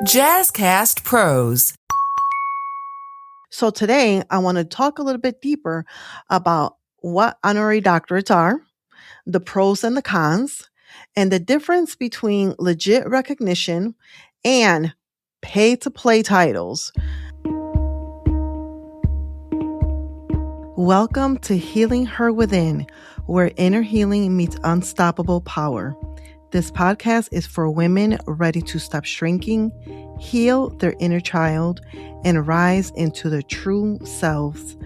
Jazzcast Pros. So today I want to talk a little bit deeper about what honorary doctorates are, the pros and the cons, and the difference between legit recognition and pay-to-play titles. Welcome to Healing Her Within, where inner healing meets unstoppable power. This podcast is for women ready to stop shrinking, heal their inner child, and rise into their true selves.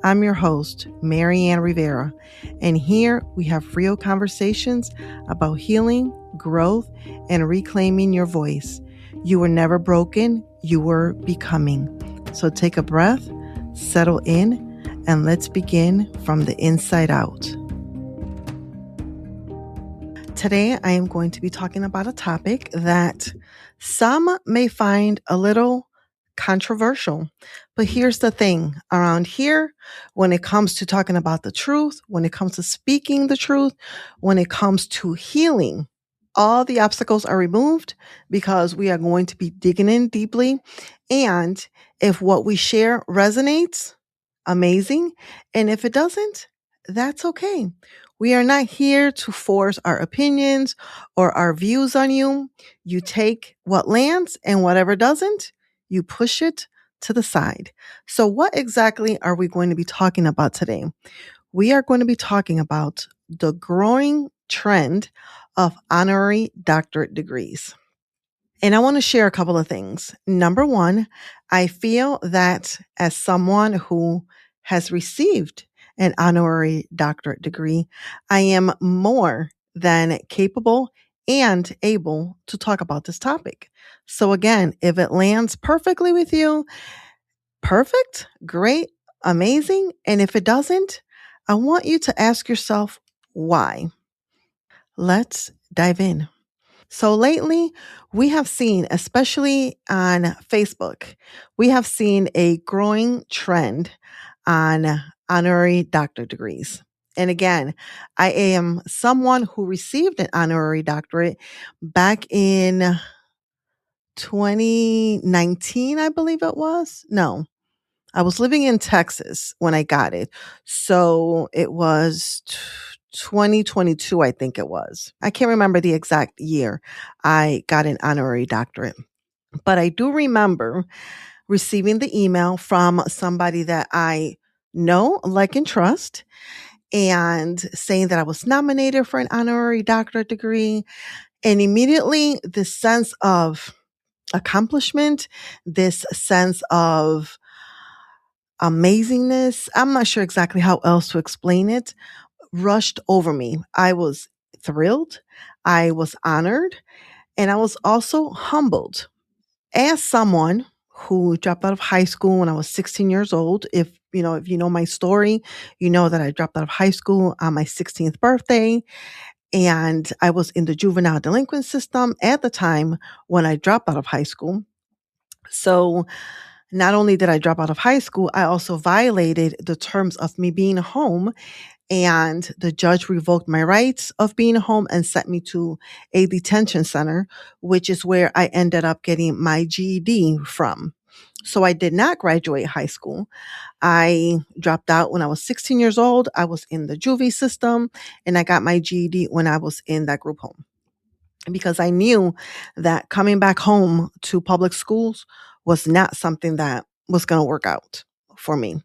I'm your host, Maryann Rivera, and here we have real conversations about healing, growth, and reclaiming your voice. You were never broken, you were becoming. So take a breath, settle in, and let's begin from the inside out. Today, I am going to be talking about a topic that some may find a little controversial. But here's the thing. Around here, when it comes to talking about the truth, when it comes to speaking the truth, when it comes to healing, all the obstacles are removed because we are going to be digging in deeply. And if what we share resonates, amazing. And if it doesn't, that's okay. We are not here to force our opinions or our views on you. You take what lands, and whatever doesn't, you push it to the side. So what exactly are we going to be talking about today? We are going to be talking about the growing trend of honorary doctorate degrees. And I want to share a couple of things. Number one, I feel that as someone who has received an honorary doctorate degree, I am more than capable and able to talk about this topic. So again, if it lands perfectly with you, perfect, great, amazing. And if it doesn't, I want you to ask yourself why. Let's dive in. So lately, we have seen, especially on Facebook, we have seen a growing trend on honorary doctorate degrees. And again, I am someone who received an honorary doctorate back in 2019, I believe it was. No, I was living in Texas when I got it. So it was 2022, I think it was. I can't remember the exact year I got an honorary doctorate, but I do remember receiving the email from somebody that I know, like, and trust, and saying that I was nominated for an honorary doctorate degree. And immediately this sense of accomplishment, this sense of amazingness, I'm not sure exactly how else to explain it, rushed over me. I was thrilled, I was honored, and I was also humbled. As someone who dropped out of high school when I was 16 years old, if you know my story, you know that I dropped out of high school on my 16th birthday, and I was in the juvenile delinquent system at the time when I dropped out of high school. So not only did I drop out of high school, I also violated the terms of me being home, and the judge revoked my rights of being home and sent me to a detention center, which is where I ended up getting my GED from. So I did not graduate high school. I dropped out when I was 16 years old. I was in the juvie system, and I got my GED when I was in that group home, because I knew that coming back home to public schools was not something that was going to work out for me.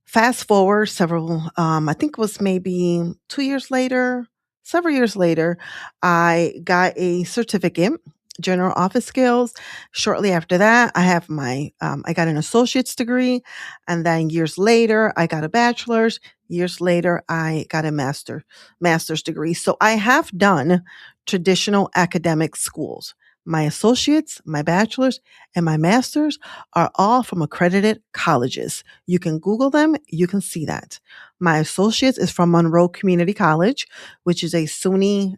Fast forward I think it was maybe 2 years later, several years later, I got a certificate, general office skills. Shortly after that, I got an associate's degree. And then years later, I got a bachelor's. Years later, I got a master's degree. So I have done traditional academic schools. My associates, my bachelor's, and my master's are all from accredited colleges. You can Google them. You can see that. My associates is from Monroe Community College, which is a SUNY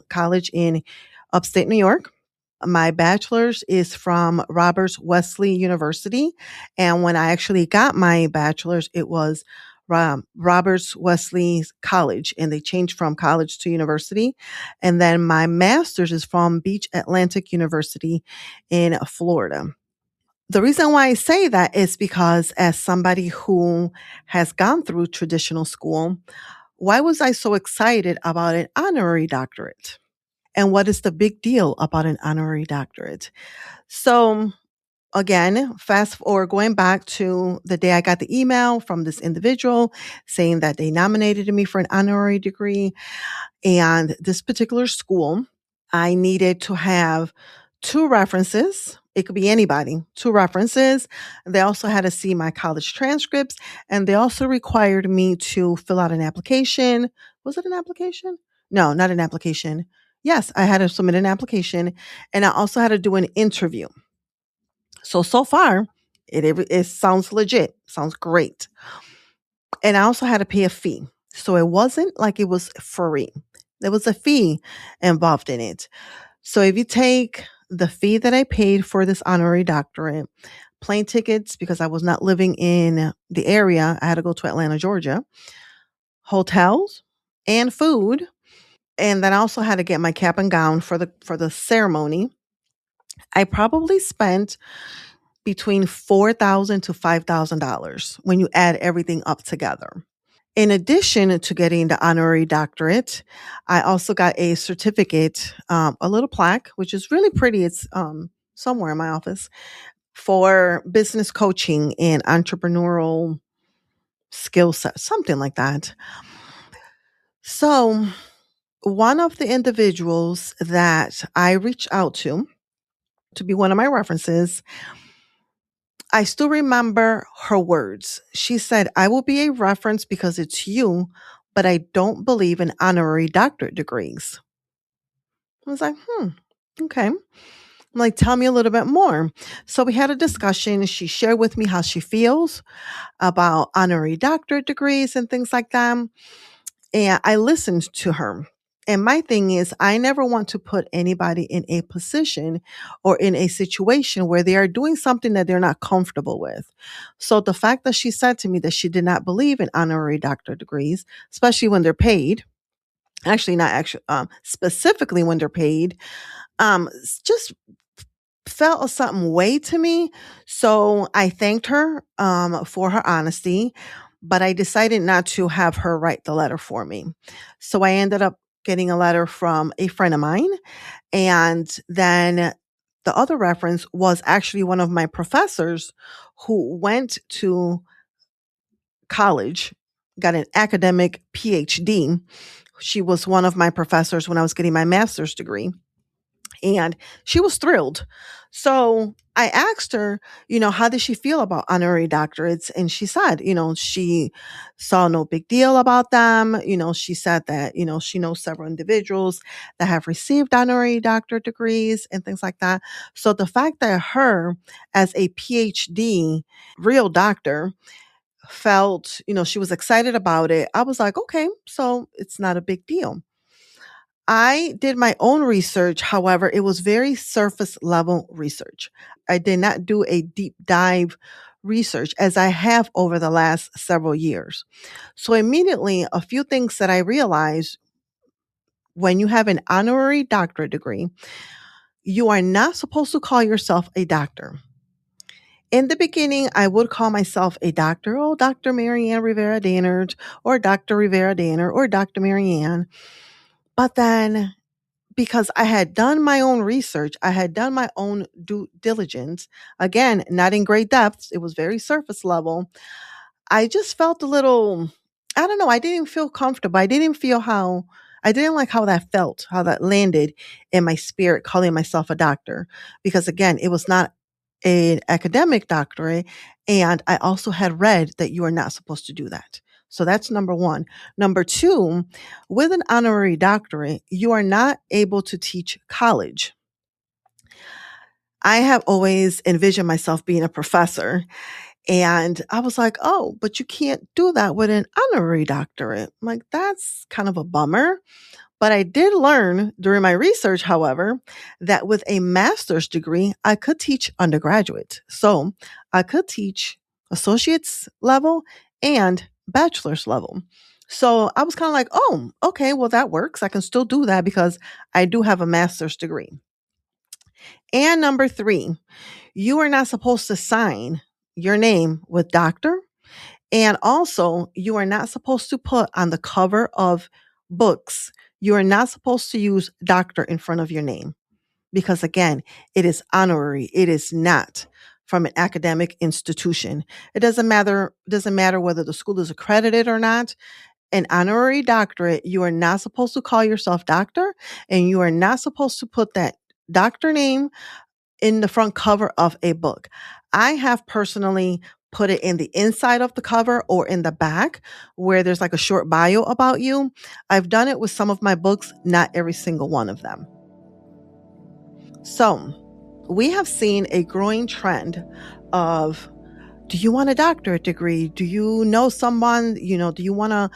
college in upstate New York. My bachelor's is from Roberts Wesley University. And when I actually got my bachelor's, it was Roberts Wesley College, and they changed from college to university. And then my master's is from Beach Atlantic University in Florida. The reason why I say that is because, as somebody who has gone through traditional school, why was I so excited about an honorary doctorate? And what is the big deal about an honorary doctorate? So, again, fast forward, going back to the day I got the email from this individual saying that they nominated me for an honorary degree. And this particular school, I needed to have two references. It could be anybody, two references. They also had to see my college transcripts, and they also required me to fill out an application. Was it an application? No, not an application. Yes, I had to submit an application, and I also had to do an interview. So far, it sounds legit, sounds great. And I also had to pay a fee. So it wasn't like it was free. There was a fee involved in it. So if you take the fee that I paid for this honorary doctorate, plane tickets, because I was not living in the area, I had to go to Atlanta, Georgia, hotels and food. And then I also had to get my cap and gown for the ceremony. I probably spent between $4,000 to $5,000 when you add everything up together. In addition to getting the honorary doctorate, I also got a certificate, a little plaque, which is really pretty. It's somewhere in my office, for business coaching and entrepreneurial skill set, something like that. So, one of the individuals that I reached out to be one of my references, I still remember her words. She said, "I will be a reference because it's you, but I don't believe in honorary doctorate degrees." I was like, okay. I'm like, tell me a little bit more. So we had a discussion. She shared with me how she feels about honorary doctorate degrees and things like that. And I listened to her. And my thing is, I never want to put anybody in a position or in a situation where they are doing something that they're not comfortable with. So the fact that she said to me that she did not believe in honorary doctorate degrees, especially when they're paid, actually not actually specifically when they're paid, just felt a something way to me. So I thanked her for her honesty, but I decided not to have her write the letter for me. So I ended up getting a letter from a friend of mine. And then the other reference was actually one of my professors who went to college, got an academic PhD. She was one of my professors when I was getting my master's degree. And she was thrilled. So I asked her, how did she feel about honorary doctorates? And she said, she saw no big deal about them. She said that, she knows several individuals that have received honorary doctorate degrees and things like that. So the fact that her, as a PhD, real doctor, felt, she was excited about it, I was like, okay, so it's not a big deal. I did my own research. However, it was very surface level research. I did not do a deep dive research as I have over the last several years. So immediately, a few things that I realized: when you have an honorary doctorate degree, you are not supposed to call yourself a doctor. In the beginning, I would call myself a doctor, Dr. Maryann Rivera Dannert, or Dr. Rivera Danner, or Dr. Maryann. But then, because I had done my own research, I had done my own due diligence, again, not in great depths, it was very surface level. I just felt a little, I don't know, I didn't feel comfortable. I didn't like how that felt, how that landed in my spirit, calling myself a doctor. Because again, it was not an academic doctorate. And I also had read that you are not supposed to do that. So that's number one. Number two, with an honorary doctorate, you are not able to teach college. I have always envisioned myself being a professor. And I was like, oh, but you can't do that with an honorary doctorate. I'm like, that's kind of a bummer. But I did learn during my research, however, that with a master's degree, I could teach undergraduate. So I could teach associate's level and bachelor's level. So I was kind of like, oh, okay, well, that works. I can still do that because I do have a master's degree. And number 3, you are not supposed to sign your name with doctor. And also, you are not supposed to put on the cover of books, you are not supposed to use doctor in front of your name because, again, it is honorary. It is not from an academic institution. It doesn't matter whether the school is accredited or not. An honorary doctorate, you are not supposed to call yourself doctor, and you are not supposed to put that doctor name in the front cover of a book. I have personally put it in the inside of the cover or in the back where there's like a short bio about you. I've done it with some of my books, not every single one of them. So we have seen a growing trend of, do you want a doctorate degree? Do you know someone, do you want to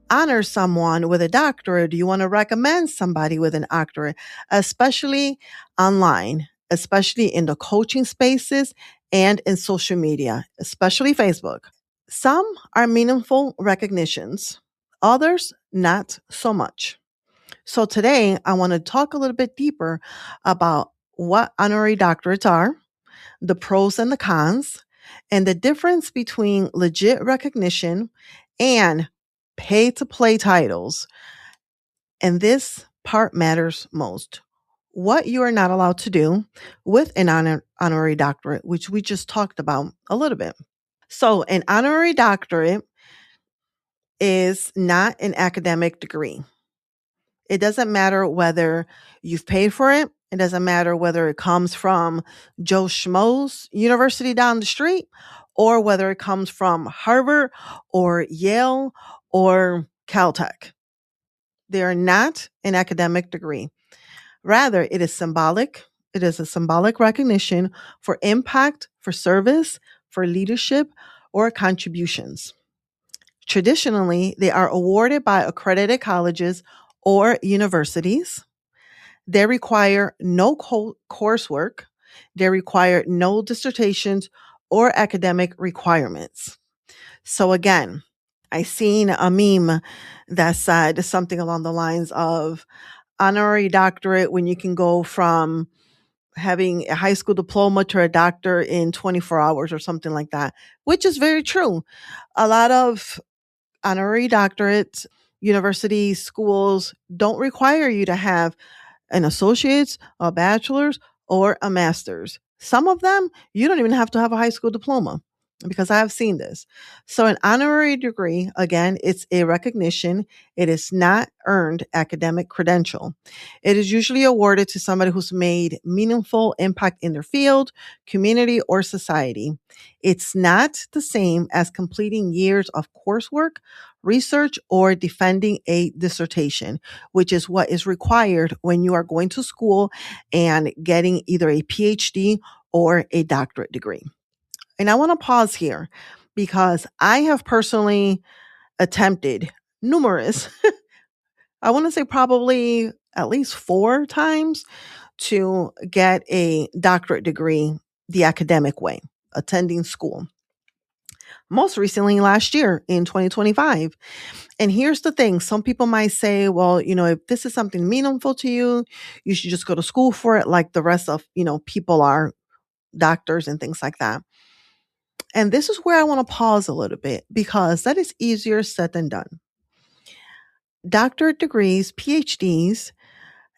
honor someone with a doctorate? Do you want to recommend somebody with an doctorate, especially online, especially in the coaching spaces and in social media, especially Facebook? Some are meaningful recognitions, others not so much. So today I want to talk a little bit deeper about what honorary doctorates are, the pros and the cons, and the difference between legit recognition and pay to play titles. And this part matters most. What you are not allowed to do with an honorary doctorate, which we just talked about a little bit. So, an honorary doctorate is not an academic degree. It doesn't matter whether you've paid for it. It doesn't matter whether it comes from Joe Schmo's university down the street or whether it comes from Harvard or Yale or Caltech. They are not an academic degree. Rather, it is symbolic. It is a symbolic recognition for impact, for service, for leadership, or contributions. Traditionally, they are awarded by accredited colleges or universities. They require no coursework. They require no dissertations or academic requirements. So again, I seen a meme that said something along the lines of honorary doctorate when you can go from having a high school diploma to a doctor in 24 hours or something like that, which is very true. A lot of honorary doctorates, university schools don't require you to have an associate's, a bachelor's, or a master's. Some of them, you don't even have to have a high school diploma because I have seen this. So, an honorary degree, again, it's a recognition. It is not earned academic credential. It is usually awarded to somebody who's made meaningful impact in their field, community, or society. It's not the same as completing years of coursework, research, or defending a dissertation, which is what is required when you are going to school and getting either a PhD or a doctorate degree. And I want to pause here because I have personally attempted numerous, I want to say probably at least 4 times to get a doctorate degree the academic way, attending school. Most recently last year in 2025. And here's the thing. Some people might say, well, if this is something meaningful to you, you should just go to school for it like the rest of, people are, doctors and things like that. And this is where I want to pause a little bit because that is easier said than done. Doctorate degrees, PhDs,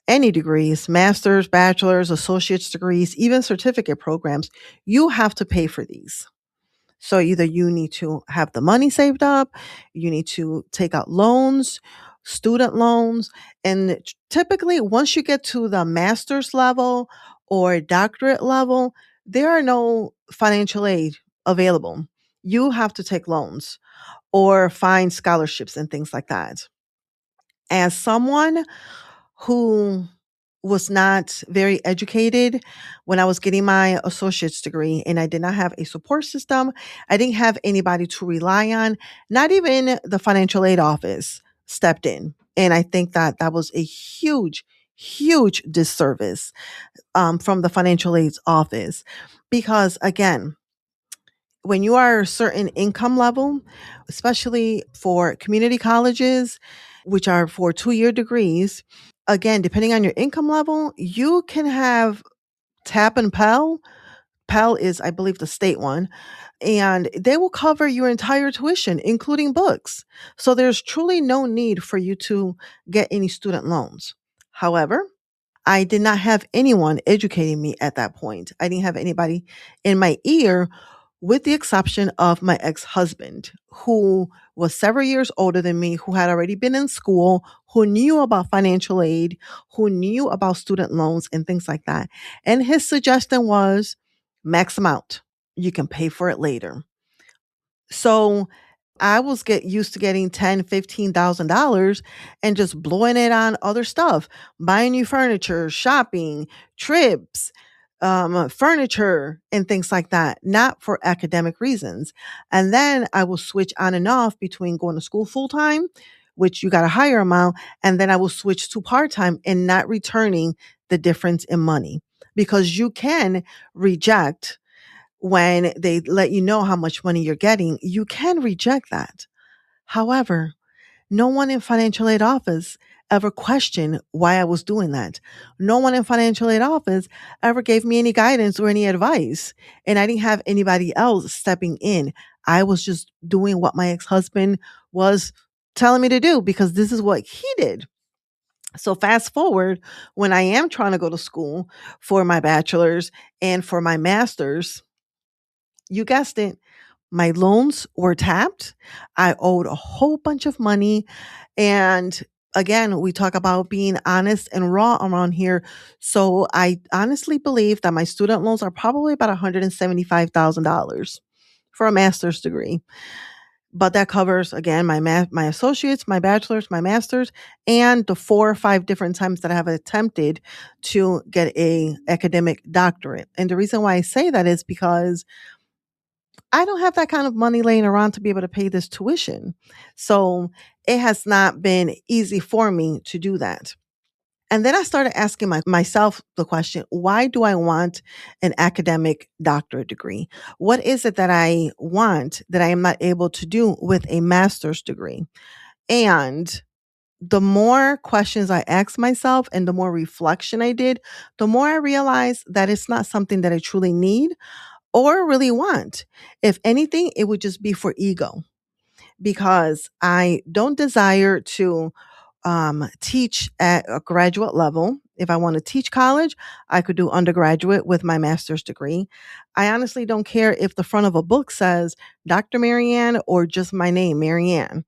any degrees, master's, bachelor's, associate's degrees, even certificate programs, you have to pay for these. So either you need to have the money saved up, you need to take out loans, student loans, and typically once you get to the master's level or doctorate level, there are no financial aid available. You have to take loans or find scholarships and things like that. As someone who was not very educated when I was getting my associate's degree, and I did not have a support system. I didn't have anybody to rely on. Not even the financial aid office stepped in. And I think that that was a huge, huge disservice from the financial aid's office. Because again, when you are a certain income level, especially for community colleges, which are for 2-year degrees, again, depending on your income level, you can have TAP and Pell. Pell is, I believe, the state one, and they will cover your entire tuition, including books. So there's truly no need for you to get any student loans. However, I did not have anyone educating me at that point. I didn't have anybody in my ear, with the exception of my ex-husband, who was several years older than me, who had already been in school, who knew about financial aid, who knew about student loans and things like that. And his suggestion was max them out. You can pay for it later. So I was get used to getting $10,000, $15,000 and just blowing it on other stuff, buying new furniture, shopping, trips, furniture, and things like that, not for academic reasons. And then I will switch on and off between going to school full time, which you got a higher amount, and then I will switch to part time and not returning the difference in money, because you can reject when they let you know how much money you're getting. You can reject that. However, no one in financial aid office ever questioned why I was doing that. No one in financial aid office ever gave me any guidance or any advice. And I didn't have anybody else stepping in. I was just doing what my ex-husband was telling me to do, because this is what he did. So fast forward, when I am trying to go to school for my bachelor's and for my master's, you guessed it, my loans were tapped. I owed a whole bunch of money. And again, we talk about being honest and raw around here. So I honestly believe that my student loans are probably about $175,000 for a master's degree. But that covers, again, my associates, my bachelor's, my master's, and the 4 or 5 different times that I have attempted to get a academic doctorate. And the reason why I say that is because I don't have that kind of money laying around to be able to pay this tuition. So it has not been easy for me to do that. And then I started asking myself the question, why do I want an academic doctorate degree? What is it that I want that I am not able to do with a master's degree? And the more questions I asked myself and the more reflection I did, the more I realized that it's not something that I truly need or really want. If anything, it would just be for ego, because I don't desire to teach at a graduate level. If I want to teach college, I could do undergraduate with my master's degree. I honestly don't care if the front of a book says Dr. Maryann or just my name, Maryann.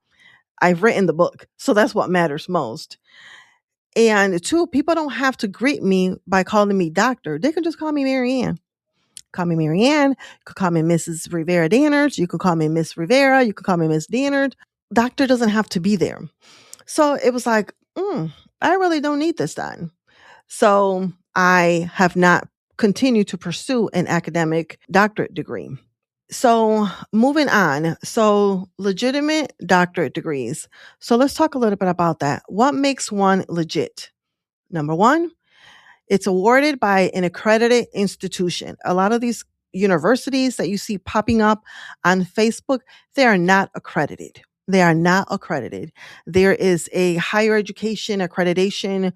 I've written the book, so that's what matters most. And two, people don't have to greet me by calling me doctor. They can just call me Maryann. Call me Maryann. You could call me Mrs. Rivera Danners. You could call me Miss Rivera. You could call me Miss Dannard. Doctor doesn't have to be there. So it was like, I really don't need this done. So I have not continued to pursue an academic doctorate degree. So moving on. So legitimate doctorate degrees. So let's talk a little bit about that. What makes one legit? Number one, it's awarded by an accredited institution. A lot of these universities that you see popping up on Facebook, they are not accredited. They are not accredited. There is a higher education accreditation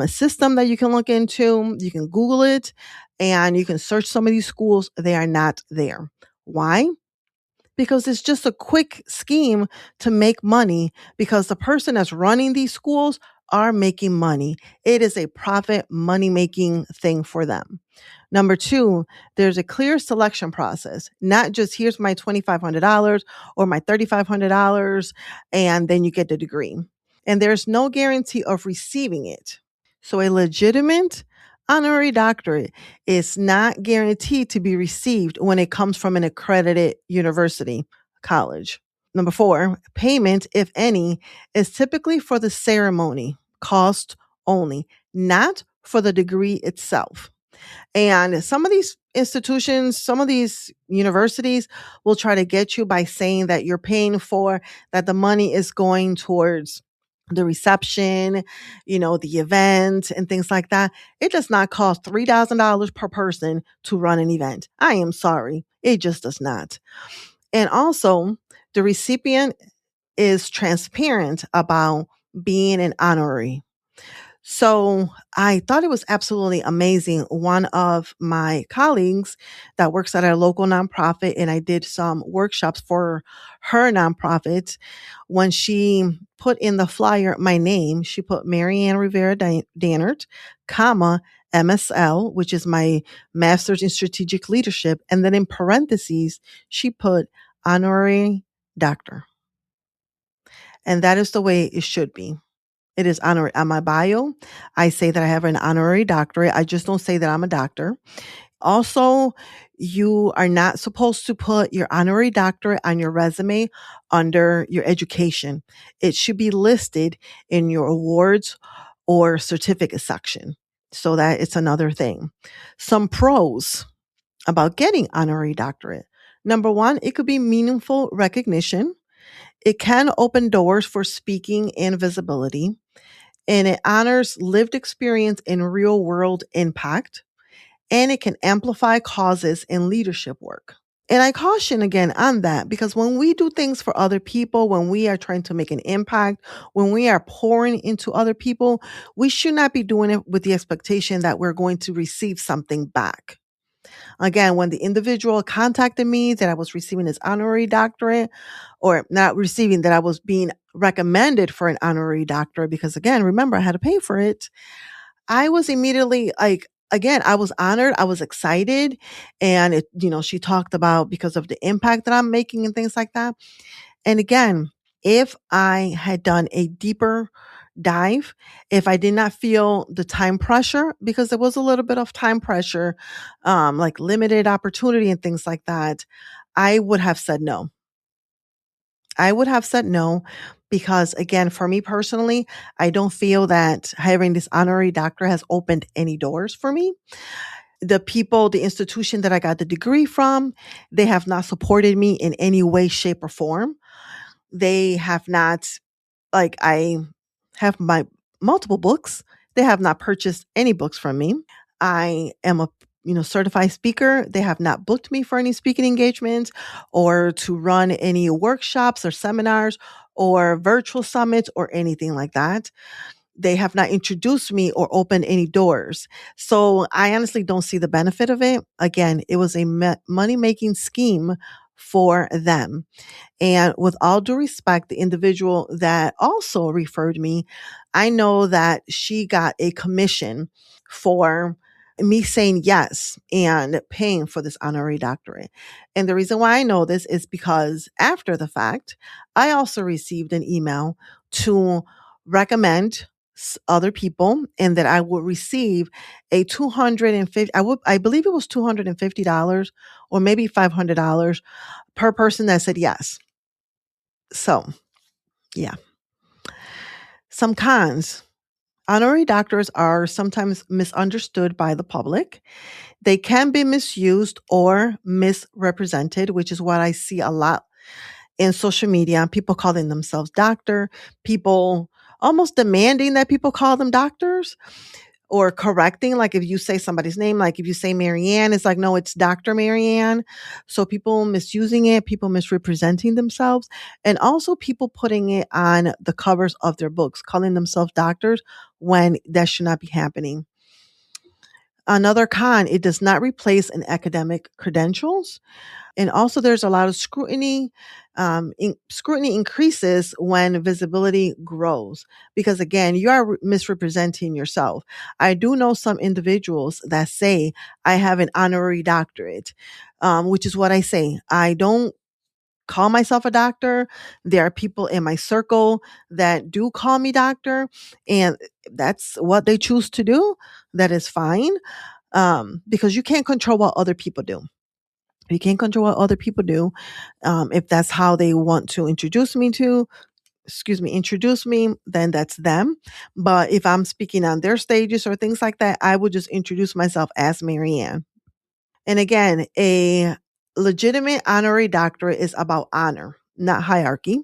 system that you can look into. You can Google it and you can search some of these schools. They are not there. Why? Because it's just a quick scheme to make money, because the person that's running these schools are making money. It is a profit money making thing for them. Number two, there's a clear selection process, not just here's my $2,500 or my $3,500 and then you get the degree. And there's no guarantee of receiving it. So a legitimate honorary doctorate is not guaranteed to be received when it comes from an accredited university, college. Number four, payment, if any, is typically for the ceremony, cost only, not for the degree itself. And some of these institutions, some of these universities will try to get you by saying that you're paying for, that the money is going towards the reception, the event and things like that. It does not cost $3,000 per person to run an event. I am sorry. It just does not. And also, the recipient is transparent about being an honorary. So I thought it was absolutely amazing. One of my colleagues that works at a local nonprofit, and I did some workshops for her nonprofit. When she put in the flyer my name, she put Maryann Rivera Dannert, comma, MSL, which is my master's in strategic leadership. And then in parentheses, she put honorary doctor. And that is the way it should be. It is honorary. On my bio, I say that I have an honorary doctorate. I just don't say that I'm a doctor. Also, you are not supposed to put your honorary doctorate on your resume under your education. It should be listed in your awards or certificate section. So that it's another thing. Some pros about getting honorary doctorate. Number one, it could be meaningful recognition. It can open doors for speaking and visibility, and it honors lived experience and real world impact, and it can amplify causes and leadership work. And I caution again on that because when we do things for other people, when we are trying to make an impact, when we are pouring into other people, we should not be doing it with the expectation that we're going to receive something back. Again, when the individual contacted me that I was receiving this honorary doctorate, or not receiving, that I was being recommended for an honorary doctorate, because again, remember, I had to pay for it. I was immediately like, again, I was honored. I was excited. And she talked about because of the impact that I'm making and things like that. And again, if I had done a deeper dive, if I did not feel the time pressure, because there was a little bit of time pressure, like limited opportunity and things like that, I would have said no. I would have said no because, again, for me personally, I don't feel that having this honorary doctor has opened any doors for me. The people, the institution that I got the degree from, they have not supported me in any way, shape, or form. They have not, like, I have my multiple books. They have not purchased any books from me. I am a certified speaker. They have not booked me for any speaking engagements or to run any workshops or seminars or virtual summits or anything like that. They have not introduced me or opened any doors. So I honestly don't see the benefit of it. Again, it was a money-making scheme for them. And with all due respect, the individual that also referred me, I know that she got a commission for me saying yes and paying for this honorary doctorate. And the reason why I know this is because after the fact, I also received an email to recommend other people and that I would receive a 250, I believe it was $250 or maybe $500 per person that said yes. So, yeah. Some cons. Honorary doctors are sometimes misunderstood by the public. They can be misused or misrepresented, which is what I see a lot in social media. People calling themselves doctor, people almost demanding that people call them doctors, or correcting, like if you say somebody's name, like if you say Maryann, it's like, no, it's Dr. Maryann. So people misusing it, people misrepresenting themselves, and also people putting it on the covers of their books, calling themselves doctors when that should not be happening. Another con, it does not replace an academic credentials. And also there's a lot of scrutiny. Scrutiny increases when visibility grows because, again, you are misrepresenting yourself. I do know some individuals that say, I have an honorary doctorate, which is what I say. I don't call myself a doctor. There are people in my circle that do call me doctor, and that's what they choose to do. That is fine, because you can't control what other people do. You can't control what other people do. If that's how they want to introduce me, then that's them. But if I'm speaking on their stages or things like that, I would just introduce myself as Maryann. And again, a legitimate honorary doctorate is about honor, not hierarchy.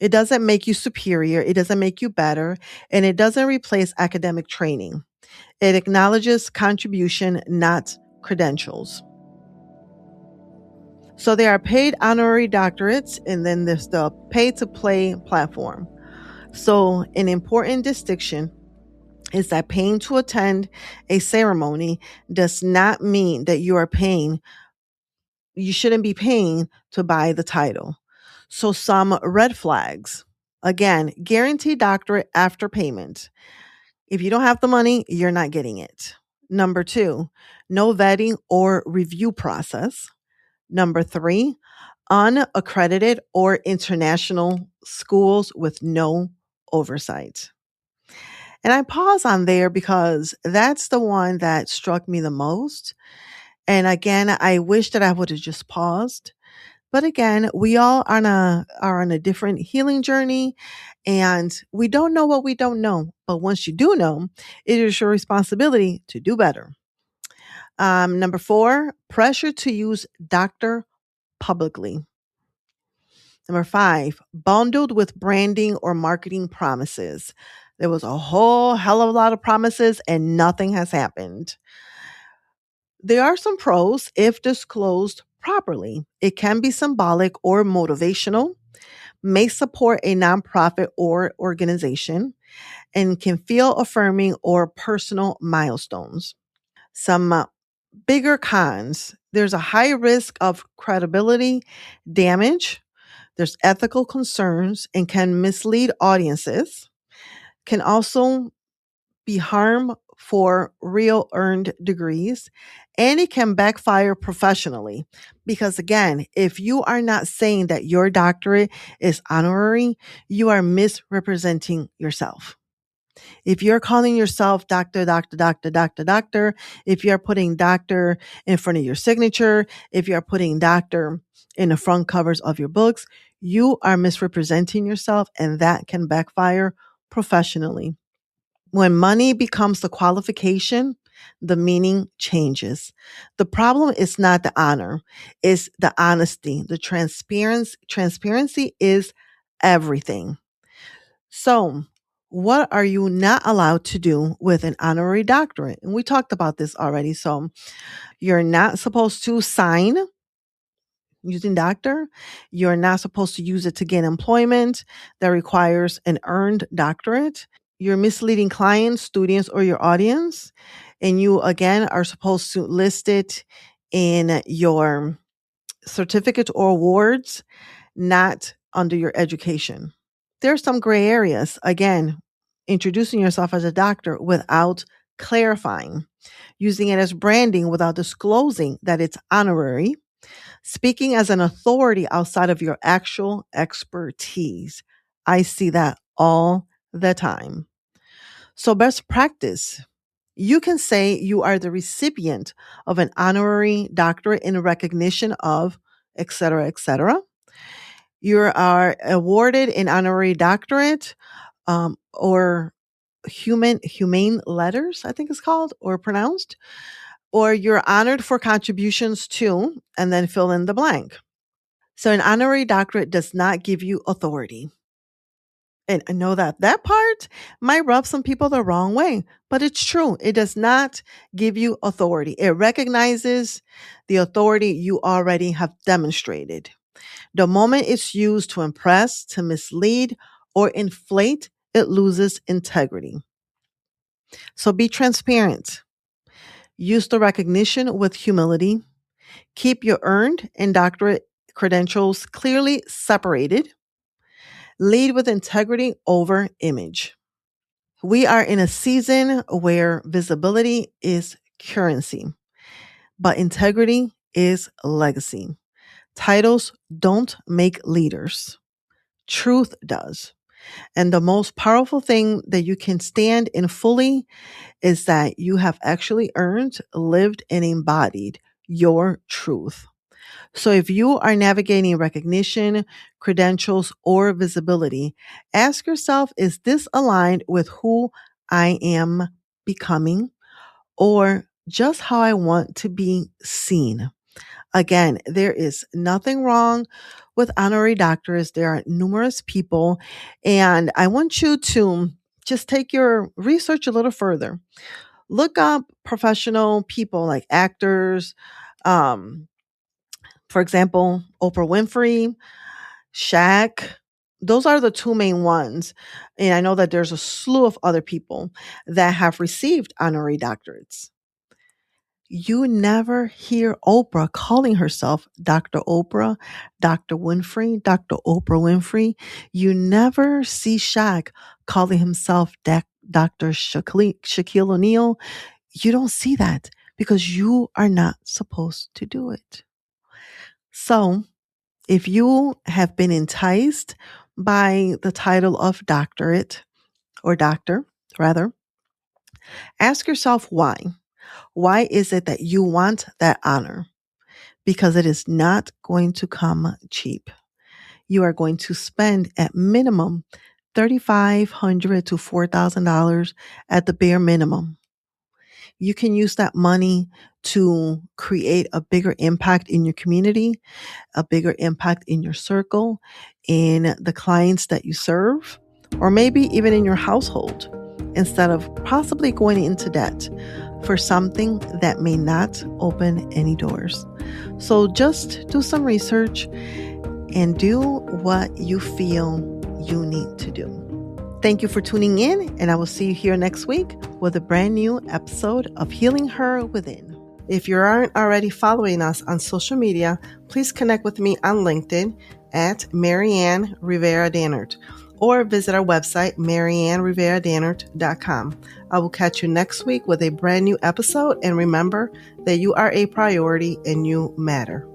It doesn't make you superior. It doesn't make you better. And it doesn't replace academic training. It acknowledges contribution, not credentials. So there are paid honorary doctorates, and then there's the pay-to-play platform. So an important distinction is that paying to attend a ceremony does not mean that you shouldn't be paying to buy the title. So some red flags. Again, guaranteed doctorate after payment. If you don't have the money, you're not getting it. Number 2, no vetting or review process. Number 3, unaccredited or international schools with no oversight. And I pause on there because that's the one that struck me the most. And again, I wish that I would have just paused. But again, we all are on a different healing journey, and we don't know what we don't know. But once you do know, it is your responsibility to do better. Number 4, pressure to use doctor publicly. Number 5, bundled with branding or marketing promises. There was a whole hell of a lot of promises and nothing has happened. There are some pros if disclosed properly. It can be symbolic or motivational, may support a nonprofit or organization, and can feel affirming or personal milestones. Some bigger cons: there's a high risk of credibility damage, there's ethical concerns, and can mislead audiences, can also be harm for real earned degrees, and it can backfire professionally. Because again, if you are not saying that your doctorate is honorary, you are misrepresenting yourself. If you're calling yourself doctor, if you're putting doctor in front of your signature, if you're putting doctor in the front covers of your books, you are misrepresenting yourself, and that can backfire professionally. When money becomes the qualification, the meaning changes. The problem is not the honor, it's the honesty. The transparency is everything. So, what are you not allowed to do with an honorary doctorate? And we talked about this already. So, you're not supposed to sign using doctor. You're not supposed to use it to gain employment that requires an earned doctorate. You're misleading clients, students, or your audience. And you, again, are supposed to list it in your certificate or awards, not under your education. There are some gray areas. Again, introducing yourself as a doctor without clarifying, using it as branding without disclosing that it's honorary, speaking as an authority outside of your actual expertise. I see that all the time. So, best practice: you can say you are the recipient of an honorary doctorate in recognition of, etc., etc. You are awarded an honorary doctorate or humane letters, I think it's called or pronounced, or you're honored for contributions to, and then fill in the blank. So an honorary doctorate does not give you authority. And I know that that part might rub some people the wrong way, but it's true. It does not give you authority. It recognizes the authority you already have demonstrated. The moment it's used to impress, to mislead, or inflate, it loses integrity. So be transparent. Use the recognition with humility. Keep your earned and doctorate credentials clearly separated. Lead with integrity over image. We are in a season where visibility is currency, but integrity is legacy. Titles don't make leaders. Truth does. And the most powerful thing that you can stand in fully is that you have actually earned, lived, and embodied your truth. So if you are navigating recognition, credentials, or visibility, ask yourself, is this aligned with who I am becoming or just how I want to be seen? Again, there is nothing wrong with honorary doctors. There are numerous people, and I want you to just take your research a little further. Look up professional people like actors, um, For example, Oprah Winfrey, Shaq, those are the two main ones. And I know that there's a slew of other people that have received honorary doctorates. You never hear Oprah calling herself Dr. Oprah, Dr. Winfrey, Dr. Oprah Winfrey. You never see Shaq calling himself Dr. Shaquille O'Neal. You don't see that because you are not supposed to do it. So, if you have been enticed by the title of doctorate or doctor, rather, ask yourself why. Why is it that you want that honor? Because it is not going to come cheap. You are going to spend at minimum $3,500 to $4,000 at the bare minimum. You can use that money to create a bigger impact in your community, a bigger impact in your circle, in the clients that you serve, or maybe even in your household, instead of possibly going into debt for something that may not open any doors. So just do some research and do what you feel you need to do. Thank you for tuning in, and I will see you here next week with a brand new episode of Healing Her Within. If you aren't already following us on social media, please connect with me on LinkedIn at Maryann Rivera Dannert or visit our website, MaryannRiveraDannert.com. I will catch you next week with a brand new episode, and remember that you are a priority and you matter.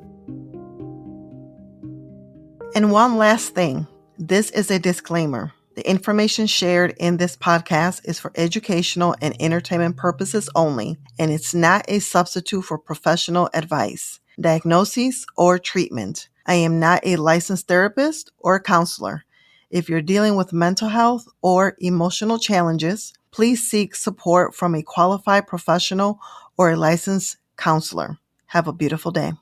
And one last thing, this is a disclaimer. The information shared in this podcast is for educational and entertainment purposes only, and it's not a substitute for professional advice, diagnosis, or treatment. I am not a licensed therapist or counselor. If you're dealing with mental health or emotional challenges, please seek support from a qualified professional or a licensed counselor. Have a beautiful day.